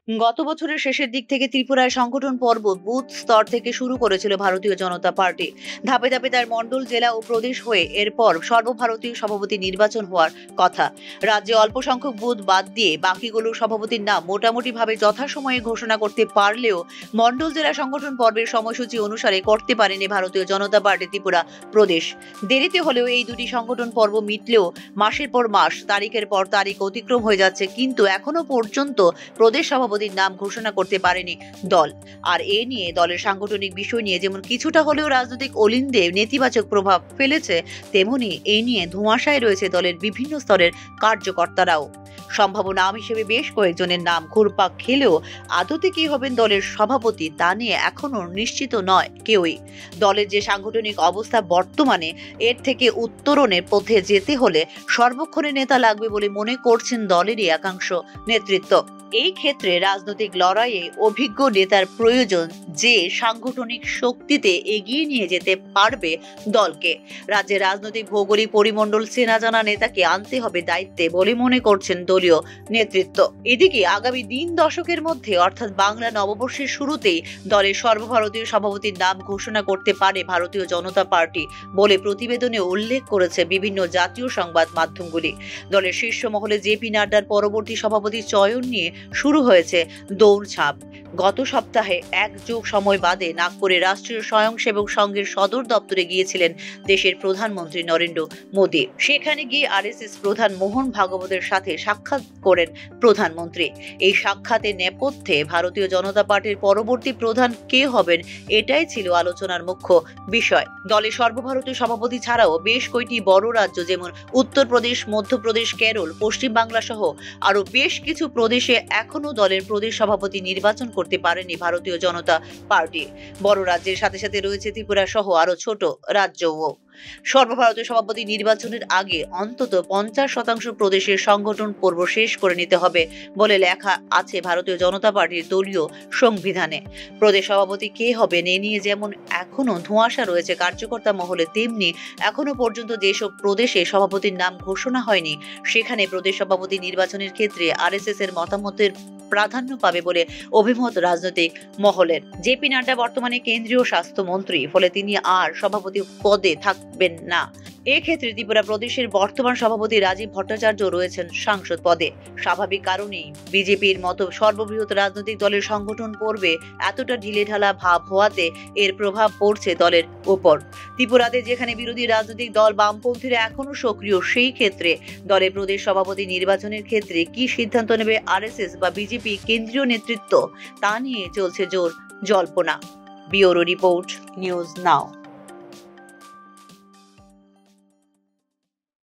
গত বছরের শেষের দিক থেকে ত্রিপুরায় সংগঠন পর্ব বুথ স্তর থেকে শুরু করেছিল ভারতীয় জনতা পার্টি। ধাপে ধাপে তার মণ্ডল, জেলা ও প্রদেশ হয়ে এরপর সর্বভারতীয় সভাপতি নির্বাচন হওয়ার কথা। রাজ্যে অল্প সংখ্যক বুথ বাদ দিয়ে বাকিগুলোর সভাপতির নাম মোটামুটিভাবে যথাসময়ে ঘোষণা করতে পারলেও মণ্ডল জেলা সংগঠন পর্বের সময়সূচি অনুসারে করতে পারেনি ভারতীয় জনতা পার্টি ত্রিপুরা প্রদেশ। দেরিতে হলেও এই দুটি সংগঠন পর্ব মিটলেও মাসের পর মাস, তারিখের পর তারিখ অতিক্রম হয়ে যাচ্ছে, কিন্তু এখনো পর্যন্ত প্রদেশ সভাপতির নাম ঘোষণা করতে পারেনি দল। আর এ নিয়ে দলের সাংগঠনিক বিষয় নিয়ে যেমন কিছুটা হলেও রাজনৈতিক অলিন্দে নেতিবাচক প্রভাব ফেলেছে, তেমনি এই নিয়ে ধোঁয়াশায় রয়েছে দলের বিভিন্ন স্তরের কার্যকর্তারাও। সম্ভাব্য নাম হিসেবে বেশ কয়েকজনের নাম ঘুরপাক খেলেও আদতে কি হবেন দলের সভাপতি তা নিয়ে এখনো নিশ্চিত নয় কেউই। দলের যে সাংগঠনিক অবস্থা বর্তমানে, এর থেকে উত্তরণের পথে যেতে হলে সর্বক্ষণে নেতা লাগবে বলে মনে করছেন দলেরই একাংশ নেতৃত্ব। এই ক্ষেত্রে রাজনৈতিক লড়াইয়ে অভিজ্ঞ নেতার প্রয়োজন, যে সাংগঠনিক শক্তিতে এগিয়ে নিয়ে যেতে পারবে দলকে। রাজ্যের রাজনৈতিক ভৌগোলিক পরিমণ্ডল চেনা জানা নেতাকে আনতে হবে দায়িত্বে বলে মনে করছেন দলীয় নেতৃত্ব। এদিকে আগামী দিন দশকের মধ্যে, অর্থাৎ বাংলা নববর্ষের শুরুতেই দলের সর্বভারতীয় সভাপতির নাম ঘোষণা করতে পারে ভারতীয় জনতা পার্টি বলে প্রতিবেদনে উল্লেখ করেছে বিভিন্ন জাতীয় সংবাদ মাধ্যমগুলি। দলের শীর্ষ মহলে জেপি নাড্ডার পরবর্তী সভাপতি চয়ন নিয়ে শুরু হয়েছে দৌড়ঝাঁপ। গত সপ্তাহে এক যুগ সময় বাদে নাগপুরে রাষ্ট্রীয় স্বয়ংসেবক সংঘের সদর দপ্তরে গিয়েছিলেন দেশের প্রধানমন্ত্রী নরেন্দ্র মোদী। সেখানে গিয়ে আরএসএস প্রধান মোহন ভাগবতের সাথে সাক্ষাৎ করেন প্রধানমন্ত্রী। এই সাক্ষাতের নেপথ্যে ভারতীয় জনতা পার্টির পরবর্তী প্রধান কে হবেন, এটাই ছিল আলোচনার মুখ্য বিষয়। দলের সর্বভারতীয় সভাপতি ছাড়াও বেশ কয়েকটি বড় রাজ্য যেমন উত্তরপ্রদেশ, মধ্যপ্রদেশ, কেরল, পশ্চিম বাংলা সহ আরো বেশ কিছু প্রদেশে এখনো দলের প্রদেশ সভাপতি নির্বাচন করতে পারেনি ভারতীয় জনতা পার্টি। বড় রাজ্যের সাথে সাথে রয়েছে ত্রিপুরা সহ আরো ছোট রাজ্যও। সর্বভারতীয় সভাপতি নির্বাচনের আগে অন্তত 50% প্রদেশের সংগঠন পর্ব শেষ করে নিতে হবে বলে লেখা আছে ভারতীয় জনতা পার্টির দলীয় সংবিধানে। প্রদেশ সভাপতি কে হবেন এ নিয়ে যেমন এখনো ধোঁয়াশা রয়েছে কার্যকর্তা মহলে, তেমনি এখনো পর্যন্ত যেসব প্রদেশে সভাপতির নাম ঘোষণা হয়নি, সেখানে প্রদেশ সভাপতি নির্বাচনের ক্ষেত্রে আরএসএস এর মতামতের প্রাধান্য পাবে বলে অভিমত রাজনৈতিক মহলের। জেপি নাড্ডা বর্তমানে কেন্দ্রীয় স্বাস্থ্যমন্ত্রী, ফলে তিনি আর সভাপতি পদে থাকবেন না। এক্ষেত্রে ত্রিপুরা প্রদেশের বর্তমান সভাপতি রাজীব ভট্টাচার্য রয়েছেন সাংসদ পদে। স্বাভাবিক কারণেই বিজেপির মতো সর্ববৃহৎ রাজনৈতিক দলের সংগঠন পর্বে এতটা ঢিলেঢালা ভাব হওয়াতে এর প্রভাব পড়ছে দলের উপর। ত্রিপুরাতে যেখানে বিরোধী রাজনৈতিক দল বামপন্থীরা এখনো সক্রিয়, সেই ক্ষেত্রে দলের প্রদেশ সভাপতি নির্বাচনের ক্ষেত্রে কি সিদ্ধান্ত নেবে আরএসএস বা বিজেপি কেন্দ্রীয় নেতৃত্ব, তা নিয়ে চলছে জোর জল্পনা। Bureau report, news now.